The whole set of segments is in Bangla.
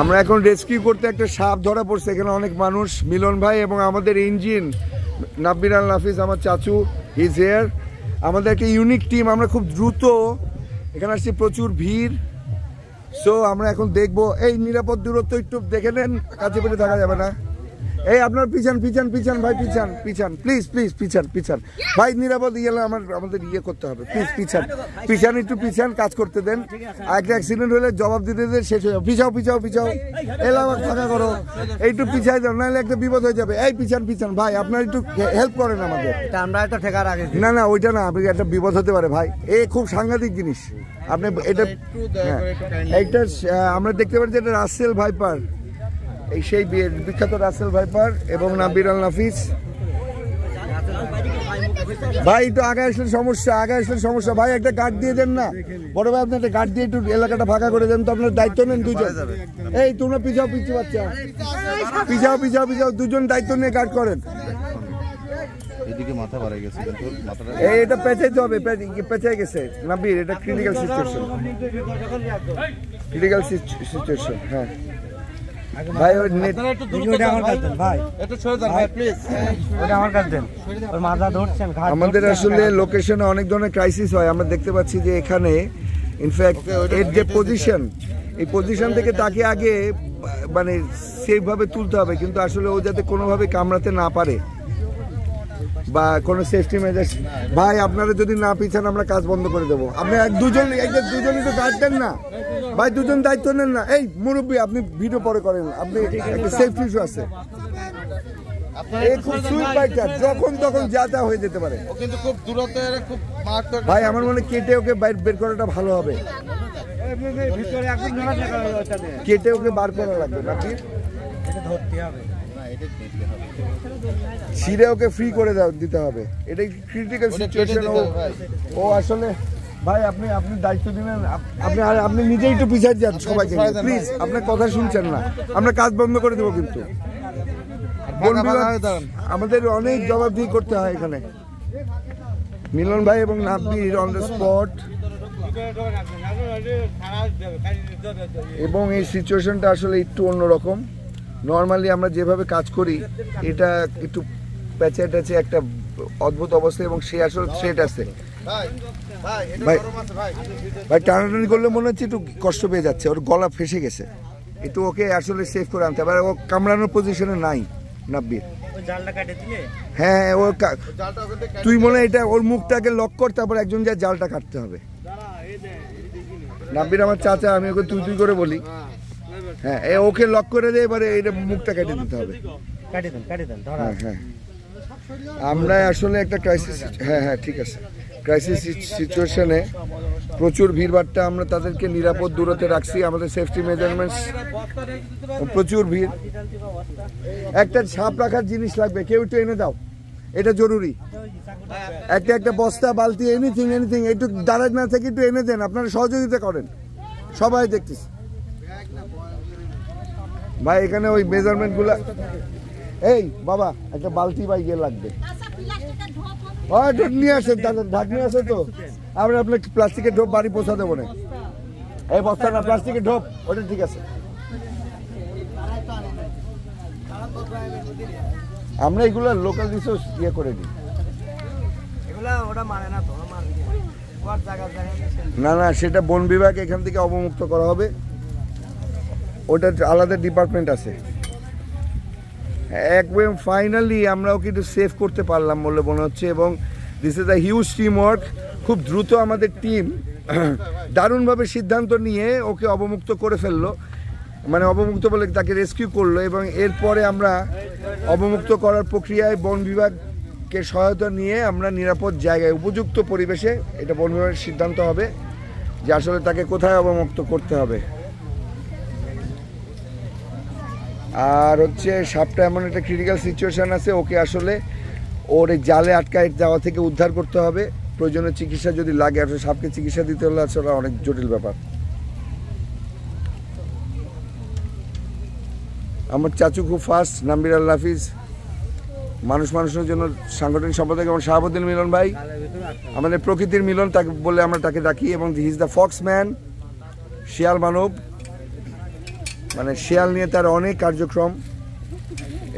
আমরা এখন রেস্কিউ করতে একটা সাপ ধরা পড়ছে, এখানে অনেক মানুষ, মিলন ভাই এবং আমাদের ইঞ্জিন নাব্বির আল নাফিস, আমার চাচু, হিজ হিয়ার। আমাদের একটা ইউনিক টিম, আমরা খুব দ্রুত এখানে আসছি, প্রচুর ভিড়। সো আমরা এখন দেখবো, এই নিরাপদ দূরত্ব একটু দেখে নেন, কাছে পেটে থাকা যাবে না। এই আপনার পিছান পিছান পিছান ভাই, পিছান পিছান প্লিজ প্লিজ, পিছান পিছান ভাই, নিরাপদ ইয়ে আমাদের ইয়ে করতে হবে, প্লিজ পিছান পিছান, একটু পিছান, কাজ করতে দেন। একটা অ্যাক্সিডেন্ট হলে জবাব দিতে দেন, শেষ হয়ে যাবে। পিছাও পিছাও পিছাও, এলা আমার ফাঁকা করো, একটু পিছাই দাও, নাহলে একটা বিপদ হয়ে যাবে। এই পিছান পিছান ভাই, আপনার একটু হেল্প করেন আমাদের। আমরা একটা ঠেকার আগে না না, ওইটা না, আপনি একটা বিপদ হতে পারে ভাই, এই খুব সাংঘাতিক জিনিস। আপনি এটা এইটা আমরা দেখতে পাচ্ছি, এটা রাসেল ভাইপার, এই সেই বিখ্যাত রাসেল ভাইপার এবং নাব্বির আল নাফিস। ভাই একটু আগে আসলে সমস্যা, আগে আসলে সমস্যা ভাই, একটা গার্ড দিয়ে দেন না বড় ভাই, আপনি একটা গার্ড দিয়ে একটু এলাকাটা ফাঁকা করে দেন তো, আপনার দায়িত্ব নেন দুজন। এই তোমরা পিছাও, পিছু বাচ্চা পিছাও পিছাও পিছাও, দুজন দায়িত্ব নিয়ে গার্ড করেন। এদিকে মাথা বাড়াই গেছে, কিন্তু মাথাটা এটা পেঁচাইতে হবে, পেঁচাই গেছে নাব্বির, এটা ক্রিটিক্যাল সিচুয়েশন, ক্রিটিক্যাল সিচুয়েশন। হ্যাঁ ভাই, ওই নেট আমাদের আসলে লোকেশনে অনেক ধরনের ক্রাইসিস হয়, আমরা দেখতে পাচ্ছি যে এখানে ইনফ্যাক্ট এর যে পজিশন, এই পজিশন থেকে তাকে আগে মানে সেফভাবে তুলতে হবে, কিন্তু আসলে ও যাতে কোনোভাবে কামড়াতে না পারে বা কোনো সেফটি মেজার্স। ভাই আপনারা যদি না পিছান আমরা কাজ বন্ধ করে দেবো। আপনি দুজনই তো গার্ড দেন না ভাই, দুজন দায়িত্ব নেন না। এই মুরব্বী, আপনি ভিডিও পরে করেন, আপনি একটা সেফটি ইস্যু আছে, খুব সুইট বাইকটা, যখন তখন যা যা হয়ে যেতে পারে। কিন্তু খুব দূরত্ব, খুব মারাত্মক ভাই, আমার মনে কেটে ওকে বের করাটা ভালো হবে, কেটে ওকে বার করা লাগবে নাকি, ছিঁড়ে ওকে ফ্রি করে দিতে হবে। এটা ক্রিটিক্যাল সিচুয়েশন। ও আসলে ভাই, আপনি দায়িত্ব দিবেন, আপনি নিজেই একটু পিছিয়ে যান সবাইকে প্লিজ, আপনার কথা শুনছেন না, আমরা কাজ বন্ধ করে দেবো। কিন্তু আমাদের অনেক জবাবদিহি করতে হয় এখানে। মিলন ভাই এবং নাব্বির অন দ্য স্পট, এবং এই সিচুয়েশনটা আসলে একটু অন্যরকম। নর্মালি আমরা যেভাবে কাজ করি, এটা একটু প্যাচে ট্যাচে একটা অদ্ভুত অবস্থা, এবং সে আসলে থ্রেট আছে। ভাই ভাই, টানাটানি করলে মনে হচ্ছে একটু কষ্ট পেয়ে যাচ্ছে, ওর গলা ফেসে গেছে, একটু ওকে আসলে সেভ করে আনতে হবে। ও কামড়ানোর পজিশনে নাই নাব্বির। হ্যাঁ, ওর তুই মনে হয় এটা ওর মুখটাকে লক কর, তারপর একজন যা জালটা কাটতে হবে। নাব্বির আমার চাচা, আমি ওকে তুই করে বলি। হ্যাঁ, ওকে লক করে দে, এবারে এটা মুখটা কেটে দিতে হবে। হ্যাঁ হ্যাঁ, আমরা আসলে একটা ক্রাইসিস, হ্যাঁ হ্যাঁ ঠিক আছে, ক্রাইসিস সিচুয়েশনে প্রচুর ভিড়ভাড়টা, আমরা তাদেরকে নিরাপদ দূরত্বে রাখছি, আমাদের সেফটি মেজারমেন্টস, প্রচুর ভিড়। একটা ছাপ রাখার জিনিস লাগবে, কেউ একটু এনে দাও, এটা জরুরি। একটা বস্তা, বালতি, এনিথিং এনিথিং, একটু দাঁড়ায় না থেকে একটু এনে দেন, আপনারা সহযোগিতা করেন, সবাই দেখতেছি। ভাই এখানে ওই মেজারমেন্ট গুলা, এই বাবা একটা বালতি বা ইয়ে লাগবে, নিয়ে আসেন, ঢাক নিয়ে আসে তো, আমরা আপনার প্লাস্টিকের ঢোপ বাড়ি পৌঁছা দেবো না। এই বস্তা না, প্লাস্টিকের ঢোপ, ওটা ঠিক আছে। আমরা এগুলো লোকাল রিসোর্স ইয়ে করে দিই। না না, সেটা বন বিভাগ এখান থেকে অবমুক্ত করা হবে, ওটা আলাদা ডিপার্টমেন্ট আছে। একদম ফাইনালি আমরা ওকে একটু সেভ করতে পারলাম বলে মনে হচ্ছে, এবং this is a huge team work. খুব দ্রুত আমাদের টিম দারুণভাবে সিদ্ধান্ত নিয়ে ওকে অবমুক্ত করে ফেললো, মানে অবমুক্ত বলে তাকে রেস্কিউ করলো, এবং এরপরে আমরা অবমুক্ত করার প্রক্রিয়ায় বন বিভাগকে সহায়তা নিয়ে আমরা নিরাপদ জায়গায়, উপযুক্ত পরিবেশে, এটা বন বিভাগের সিদ্ধান্ত হবে যে আসলে তাকে কোথায় অবমুক্ত করতে হবে। আর হচ্ছে সাপটা এমন একটা ক্রিটিক্যাল সিচুয়েশান আছে, ওকে আসলে ওর এই জালে আটকায় যাওয়া থেকে উদ্ধার করতে হবে, প্রয়োজনীয় চিকিৎসা যদি লাগে। আসলে সাপকে চিকিৎসা দিতে হলে আসলে অনেক জটিল ব্যাপার। আমার চাচু খুব ফাস্ট, নাব্বির আল নাফিস, মানুষের জন্য সাংগঠনিক সম্পাদক, এবং শাহাবুদ্দিন মিলন ভাই আমাদের প্রকৃতির মিলন তাকে বলে আমরা তাকে ডাকি, এবং he is the Fox man, শিয়াল মানব, মানে শিয়াল নিয়ে তার অনেক কার্যক্রম,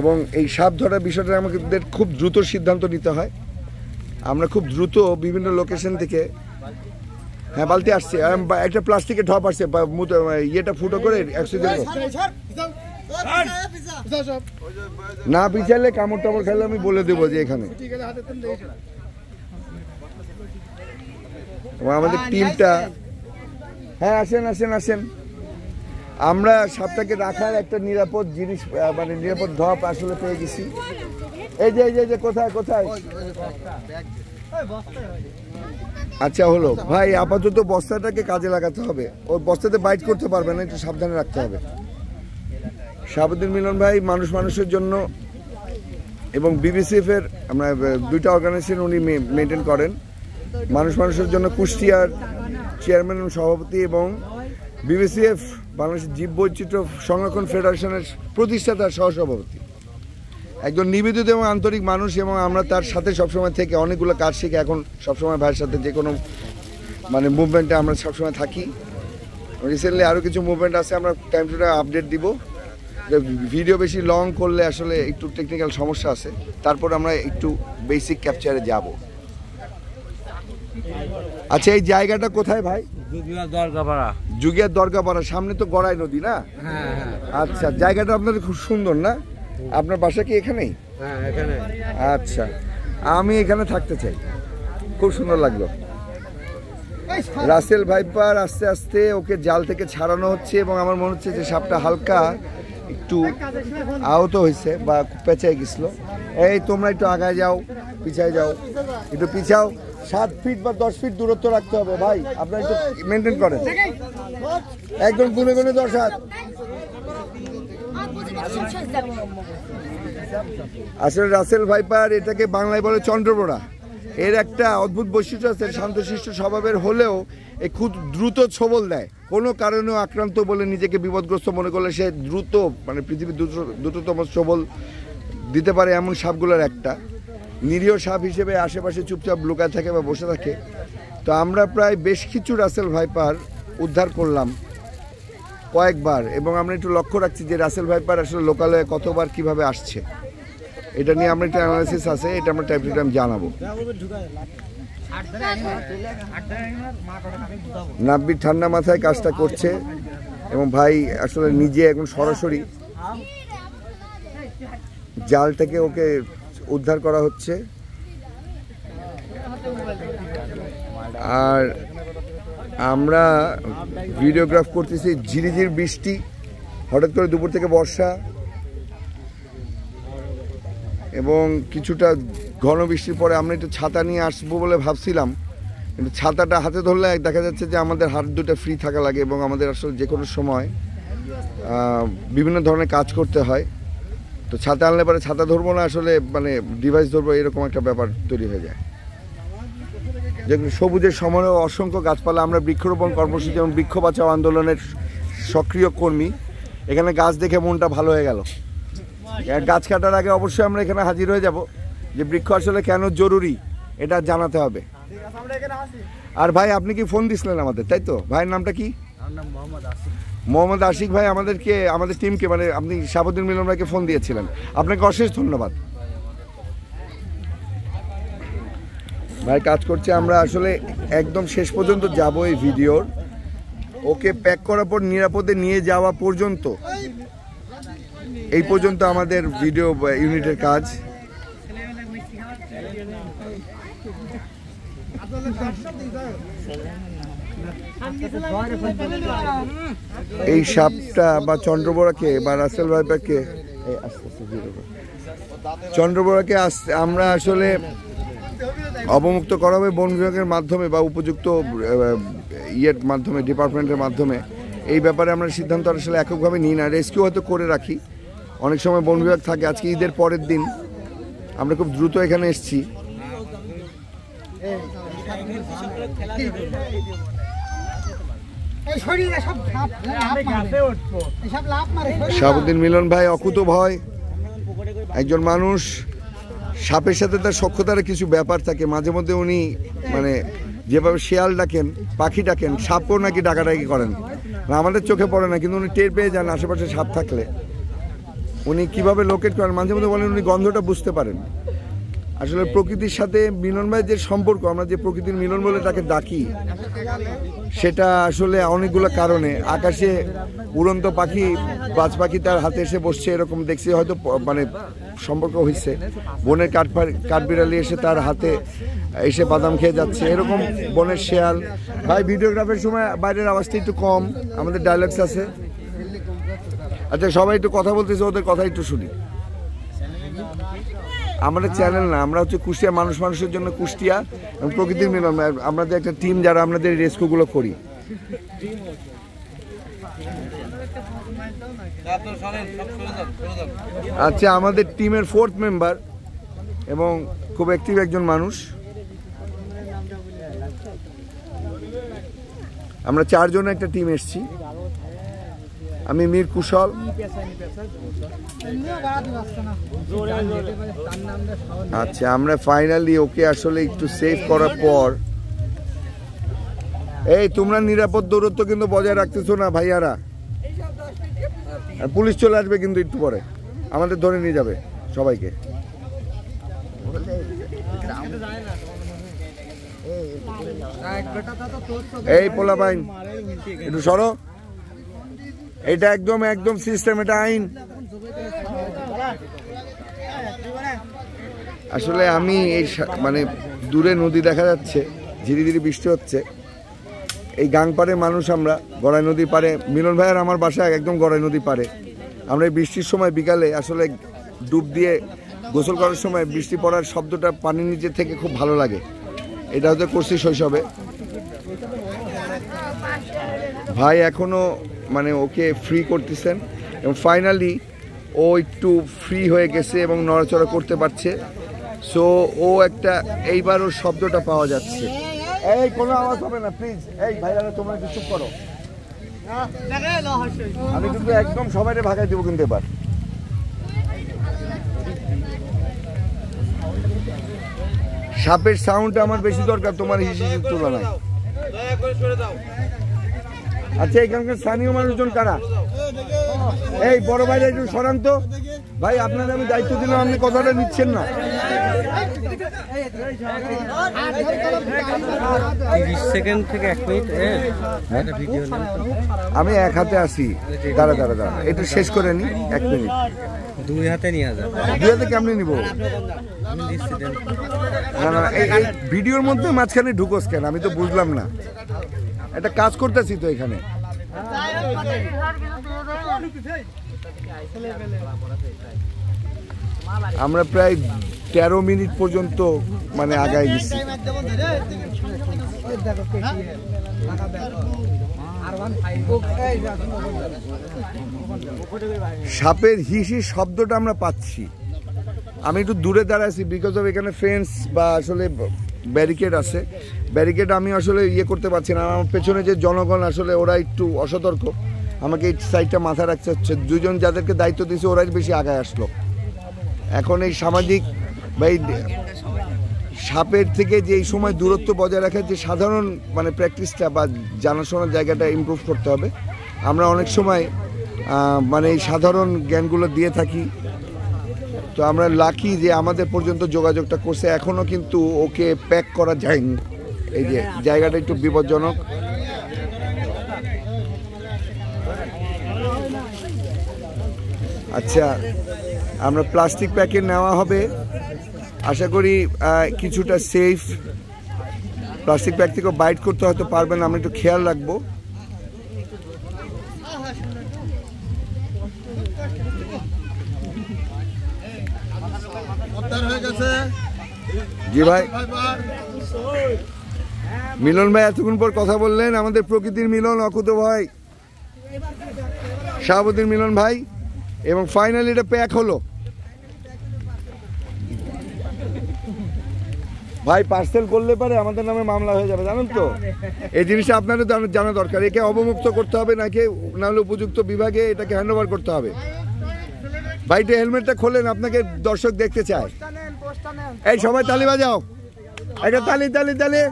এবং এই সাপ ধরার বিষয়টা আমাদের খুব দ্রুত সিদ্ধান্ত নিতে হয়। আমরা খুব দ্রুত বিভিন্ন লোকেশন থেকে, হ্যাঁ বালতি আসছে, একটা প্লাস্টিকের ঢপ আসছে, ইয়েটা ফুটো করে না পিছালে কামড় টামড় খেলে আমি বলে দেবো যে এখানে আমাদের টিমটা। হ্যাঁ আসেন আসেন আসেন, আমরা সাপটাকে রাখার একটা নিরাপদ জিনিস, মানে নিরাপদ ঢপ আসলে পেয়ে গেছি। এই যে এই যে কোথায় কোথায়, আচ্ছা হলো ভাই, আপাতত বস্তাটাকে কাজে লাগাতে হবে, ওই বস্তাতে বাইট করতে পারবে না, একটু সাবধানে রাখতে হবে। শাহাবুদ্দিন মিলন ভাই মানুষ মানুষের জন্য এবং বিবিসিএফ এর আমরা দুইটা অর্গানাইজেশন উনি মেনটেন করেন, মানুষ মানুষের জন্য কুষ্টিয়ার চেয়ারম্যান এবং সভাপতি, এবং বিবিসিএফ বাংলাদেশের জীববৈচিত্র্য সংরক্ষণ ফেডারেশনের প্রতিষ্ঠাতা সহসভাপতি, একজন নিবেদিত এবং আন্তরিক মানুষ, এবং আমরা তার সাথে সবসময় থেকে অনেকগুলো কাজ শিখে এখন সবসময় ভাইয়ের সাথে যে কোনো মানে মুভমেন্টে আমরা সবসময় থাকি। রিসেন্টলি আরও কিছু মুভমেন্ট আছে, আমরা টাইম টু টাইম আপডেট দিব। ভিডিও বেশি লং করলে আসলে একটু টেকনিক্যাল সমস্যা আছে, তারপর আমরা একটু বেসিক ক্যাপচারে যাব। আচ্ছা এই জায়গাটা কোথায় ভাই? জুগিয়ার দরগাপাড়া, সামনে তো গড়াই নদী না? আচ্ছা জায়গাটা আপনাদের খুব সুন্দর না? আপনার বাসা কি এখানেই? আচ্ছা আমি এখানে থাকতে চাই, খুব সুন্দর লাগলো। রাসেল ভাইপার আস্তে আস্তে ওকে জাল থেকে ছাড়ানো হচ্ছে, এবং আমার মনে হচ্ছে যে সাপটা হালকা একটু আহত হয়েছে বা পেঁচাই গেছিল। এই তোমরা একটু আগায় যাও, পিছায় যাও, একটু পিছাও, 7 ফিট বা 10 ফিট দূরত্ব রাখতে হবে ভাই, আপনারা একটু মেনটেন করেন, একদম গুনে গুনে 10 হাত। আসলে রাসেল ভাইপার এটাকে বাংলায় বলে চন্দ্রবোড়া, এর একটা অদ্ভুত বৈশিষ্ট্য আছে, শান্তশিষ্ট স্বভাবের হলেও এ খুব দ্রুত ছোবল দেয়, কোনো কারণেও আক্রান্ত বলে নিজেকে বিপদগ্রস্ত মনে করলে সে দ্রুত মানে পৃথিবীর দ্রুততম ছোবল দিতে পারে, এমন সাপগুলোর একটা। নিরীহ সাপ হিসেবে আশেপাশে চুপচাপ লুকায় থাকে বা বসে থাকে। তো আমরা প্রায় বেশ কিছু রাসেল ভাইপার উদ্ধার করলাম কয়েকবার, এবং আমরা একটু লক্ষ্য রাখছি যে রাসেল ভাইপার আসলে লোকালয়ে কতবার কিভাবে আসছে, এটা নিয়ে আমরা একটা অ্যানালাইসিস আছে, এটা আমরা টাইম টু টাইম জানাবো। নাব্বির ঠান্ডা মাথায় কাজটা করছে, এবং ভাই আসলে নিজে এখন সরাসরি জাল থেকে ওকে উদ্ধার করা হচ্ছে। আর আমরা ভিডিওগ্রাফ করতেছি, ঝিরিঝির বৃষ্টি, হঠাৎ করে দুপুর থেকে বর্ষা, এবং কিছুটা ঘন বৃষ্টির পরে আমরা একটু ছাতা নিয়ে আসবো বলে ভাবছিলাম, কিন্তু ছাতাটা হাতে ধরলে দেখা যাচ্ছে যে আমাদের হাত দুটো ফ্রি থাকা লাগে, এবং আমাদের আসলে যে কোনো সময় বিভিন্ন ধরনের কাজ করতে হয়। তো ছাতা আনলে পরে ছাতা ধরবো না, আসলে মানে ডিভাইস ধরবো, এরকম একটা ব্যাপার তৈরি হয়ে যায়। যেগুলো সবুজের সময় অসংখ্য গাছপালা, আমরা বৃক্ষরোপণ কর্মসূচি এবং বৃক্ষ বাঁচাও আন্দোলনের সক্রিয় কর্মী, এখানে গাছ দেখে মনটা ভালো হয়ে গেল। গাছ কাটার আগে অবশ্যই আমরা এখানে হাজির হয়ে যাব, যে বৃক্ষ আসলে কেন জরুরি এটা জানাতে হবে। আর ভাই আপনি কি ফোন দিছিলেন আমাদের, তাই তো? ভাইয়ের নামটা কি? মোহাম্মদ আশিক ভাই আমাদেরকে, আমাদের টিমকে, মানে আপনি শাহাবুদ্দিন মিলন ভাইকে ফোন দিয়েছিলেন, আপনাকে অশেষ ধন্যবাদ ভাই। কাজ করছে, আমরা আসলে একদম শেষ পর্যন্ত যাব এই ভিডিওর, ওকে প্যাক করার পর নিরাপদে নিয়ে যাওয়া পর্যন্ত, এই পর্যন্ত আমাদের ভিডিও ইউনিটের কাজ। এই সাপটা বা চন্দ্রবোড়াকে বা রাসেল ভাইপারকে, চন্দ্রবোড়াকে আমরা আসলে অবমুক্ত করা হবে বন বিভাগের মাধ্যমে বা উপযুক্ত ইয়ের মাধ্যমে, ডিপার্টমেন্টের মাধ্যমে। এই ব্যাপারে আমরা সিদ্ধান্ত আসলে এককভাবে নিই না, রেস্কিউ হয়তো করে রাখি, অনেক সময় বন বিভাগ থাকে। আজকে ঈদের পরের দিন আমরা খুব দ্রুত এখানে এসেছি। শাহাবুদ্দিন মিলন ভাই অকুত ভয় একজন মানুষ, সাপের সাথে তার সখ্যতার কিছু ব্যাপার থাকে, মাঝে মধ্যে উনি মানে যেভাবে শেয়াল ডাকেন, পাখি ডাকেন, সাপও নাকি ডাকাডাকি করেন। আমাদের চোখে পড়ে না, কিন্তু উনি টের পেয়ে যান আশেপাশে সাপ থাকলে। উনি কিভাবে লোকেট করেন, মাঝে মধ্যে বলেন উনি গন্ধটা বুঝতে পারেন। আসলে প্রকৃতির সাথে মিলন ভাইয়ের যে সম্পর্ক, আমরা যে প্রকৃতির মিলন বলে তাকে ডাকি, সেটা আসলে অনেকগুলো কারণে। আকাশে উড়ন্ত পাখি, বাজ পাখি তার হাতে এসে বসছে, এরকম দেখছি হয়তো, মানে সম্পর্ক হয়েছে। বনের কাঠবিড়ালি এসে তার হাতে এসে বাদাম খেয়ে যাচ্ছে, এরকম বনের শেয়াল। ভাই ভিডিওগ্রাফের সময় বাইরের আওয়াজটা একটু কম, আমাদের ডায়লগস আছে। আচ্ছা সবাই একটু কথা বলতেছে, ওদের কথা একটু শুনি। আমাদের চ্যানেল না, আমরা হচ্ছে কুষ্টিয়া মানুষের জন্য কুষ্টিয়া এবং প্রকৃতির মিলন, আমাদের একটা টিম যারা আপনাদের রেস্কিউগুলো করি। আচ্ছা আমাদের টিমের 4th মেম্বার এবং খুব অ্যাক্টিভ একজন মানুষ। আমরা 4 জন একটা টিম এসেছি। আমি মীর কুশল। আচ্ছা আমরা ফাইনালি ওকে আসলে একটু সেভ করার পর, এই তোমরা নিরাপদ দূরত্ব কিন্তু বজায় রাখতেছো না ভাইয়ারা, পুলিশ চলে আসবে কিন্তু একটু পরে, আমাদের ধরে নিয়ে যাবে সবাইকে। এই পোলা বাইন একটু সরো, এটা একদম একদম সিস্টেম, এটা আইন। আসলে আমি এই মানে দূরে নদী দেখা যাচ্ছে, ধীরে ধীরে বৃষ্টি হচ্ছে। এই গাংপাড়ে মানুষ আমরা, গড়াই নদীর পাড়ে। মিলন ভাইয়ের আমার বাসা একদম গড়াই নদী পাড়ে। আমরা এই বৃষ্টির সময় বিকালে আসলে ডুব দিয়ে গোসল করার সময় বৃষ্টি পড়ার শব্দটা পানির নিচে থেকে খুব ভালো লাগে। এটা হয়তো করছি শৈশবে। ভাই এখনো মানে ওকে ফ্রি করতেছেন এবং ফাইনালি ও একটু ফ্রি হয়ে গেছে এবং নড়াচড়া করতে পারছে। সো ও একটা, এইবার ওর শব্দটা পাওয়া যাচ্ছে। এই কোনো আওয়াজ হবে না প্লিজ। এই ভাইরা তোমরা একটু চুপ করো, আমি কিন্তু একদম সবাইকে ভাগাই দেবো কিন্তু এবার। সাপের সাউন্ড আমার বেশি দরকার তোমার হিসেবে তুলনায়। আচ্ছা এখানকার স্থানীয় মানুষজন কারা? এই বড় ভাইরা একটু সরান তো। ভাই আপনাদের আমি দায়িত্ব দিলাম, আপনি কথাটা নিচ্ছেন না। 30 সেকেন্ড থেকে 1 মিনিট ভিডিও না, আমি এক হাতে আসি। দাঁড়া দাঁড়া দাঁড়া, একটু শেষ করে নি, 1 মিনিট। 2 হাতে নিয়ে যাবে। 2 হাতে কেমনি নিব? না না, এই ভিডিওর মধ্যে মাঝখানে ঢুকোস কেন? আমি তো বুঝলাম না, একটা কাজ করতেছি তো এখানে। আমরা প্রায় 13 মিনিট পর্যন্ত মানে আগায় গেছি। সাপের হিসি শব্দটা আমরা পাচ্ছি। আমি একটু দূরে দাঁড়াইছি বিকজ অফ এখানে ফেন্স বা আসলে ব্যারিকেড আছে। ব্যারিকেড আমি আসলে ইয়ে করতে পারছি না। আমার পেছনে যে জনগণ আসলে ওরা একটু অসতর্ক, আমাকে এই সাইডটা মাথায় রাখতে হচ্ছে। 2 জন যাদেরকে দায়িত্ব দিয়েছে ওরাই বেশি আগায় আসলো। এখন এই সামাজিক বা এই সাপের থেকে যে এই সময় দূরত্ব বজায় রাখার যে সাধারণ মানে প্র্যাকটিসটা বা জানাশোনার জায়গাটা ইমপ্রুভ করতে হবে। আমরা অনেক সময় মানে এই সাধারণ জ্ঞানগুলো দিয়ে থাকি। তো আমরা লাকি যে আমাদের পর্যন্ত যোগাযোগটা করছে। এখনও কিন্তু ওকে প্যাক করা যায়নি, এই যে জায়গাটা একটু বিপজ্জনক। আচ্ছা আমরা প্লাস্টিক প্যাকেট নেওয়া হবে, আশা করি কিছুটা সেফ। প্লাস্টিক প্যাক থেকে বাইট করতে হয়তো পারবেন, আমরা একটু খেয়াল রাখবো। জি ভাই, মিলন ভাই এতক্ষণ পর কথা বললেন। আমাদের প্রকৃতির মিলন অকুত ভাই, শাহাবুদ্দিন মিলন ভাই, এবং ফাইনালি এটা প্যাক হলো। ভাই পার্সেল করলে পারে আমাদের নামে মামলা হয়ে যাবে, জানেন তো। এই জিনিসটা আপনাদের জানা দরকার। একে অবমুক্ত করতে হবে, নাকি নাহলে উপযুক্ত বিভাগে এটাকে হ্যান্ড ওভার করতে হবে। ভাইটা হেলমেটটা খোলেন, আপনাকে দর্শক দেখতে চায়। এই সবাই তালি বাজাও, একটা তালি তালি তালি।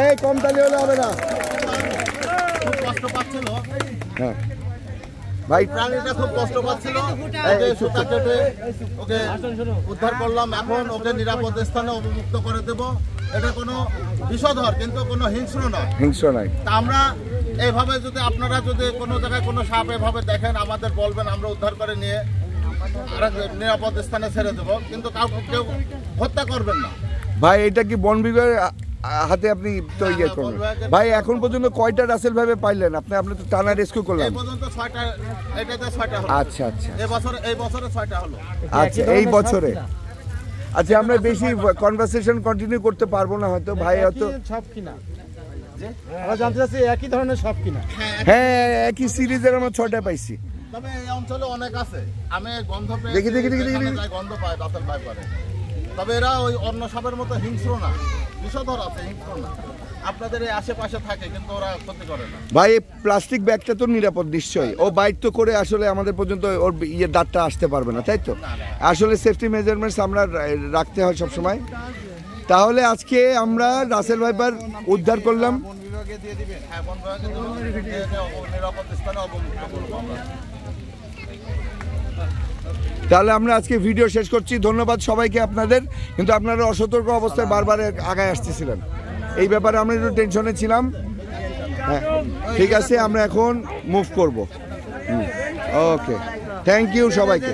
এই কম তালি হলে হবে না। হ্যাঁ ভাই প্রাণীটা খুব কষ্ট পাচ্ছিল, ওকে সুতা কেটে ওকে উদ্ধার করলাম। এখন ওকে নিরাপদ স্থানে অবমুক্ত করে দেব। এটা কোনো বিষধর কিন্তু কোনো হিংস্র নয়। হিংস্র নাই। তা আমরা এইভাবে যদি আপনারা যদি কোনো জায়গায় কোনো সাপ এভাবে দেখেন আমাদের বলবেন, আমরা উদ্ধার করে নিয়ে নিরাপদ স্থানে ছেড়ে দেবো, কিন্তু কাউকে কেউ হত্যা করবেন না। ভাই এটা কি বন বিভাগের হাতে আপনি তো ইয়ে করবেন? ভাই এখন পর্যন্ত কয়টা রাসেল ভাবে পাইলেন আপনি? আপনি তো টানা রেস্কিউ করলেন। এই পর্যন্ত 6টা, এটাতে 6টা হলো। আচ্ছা আচ্ছা, এই বছরে 6টা হলো। আচ্ছা এই বছরে। আচ্ছা আমরা বেশি কনভারসেশন কন্টিনিউ করতে পারবো না হয়তো, ভাই হয়তো সব কিনা আমরা জানতে চাচ্ছি একই ধরনের সব কিনা। হ্যাঁ একই সিরিজের আমরা 6টা পাইছি। তবে এই অঞ্চলে অনেক আছে, আমি গন্ধ পেয়ে দেখি গন্ধ পাই রাসেল ভাই পারে। তবে এরা ওই অন্য সাপের মতো হিংস্র না, বিষধর আছে, হিংস্র না। আপনাদের এই আশেপাশে থাকে কিন্তু ওরা ক্ষতি করে না। ভাই প্লাস্টিক ব্যাগটা তো নিরাপদ নিশ্চয়ই, ও বাইট তো করে আসলে আমাদের পর্যন্ত ওর ইয়ে দাঁতটা আসতে পারবে না, তাই তো? আসলে সেফটি মেজারমেন্টস আমরা রাখতে হয় সব সময়। তাহলে আজকে আমরা রাসেল ভাইপার উদ্ধার করলাম। বন বিভাগে দিয়ে দিবেন? হ্যাঁ বন বিভাগে নিরাপদ স্থানে অবমুক্ত করবো আমরা। তাহলে আমরা আজকে ভিডিও শেষ করছি। ধন্যবাদ সবাইকে আপনাদের, কিন্তু আপনারা অসতর্ক অবস্থায় বারবার আগায় আসতেছিলেন, এই ব্যাপারে আমরা একটু টেনশনে ছিলাম। হ্যাঁ ঠিক আছে, আমরা এখন মুভ করব। ওকে, থ্যাংক ইউ সবাইকে।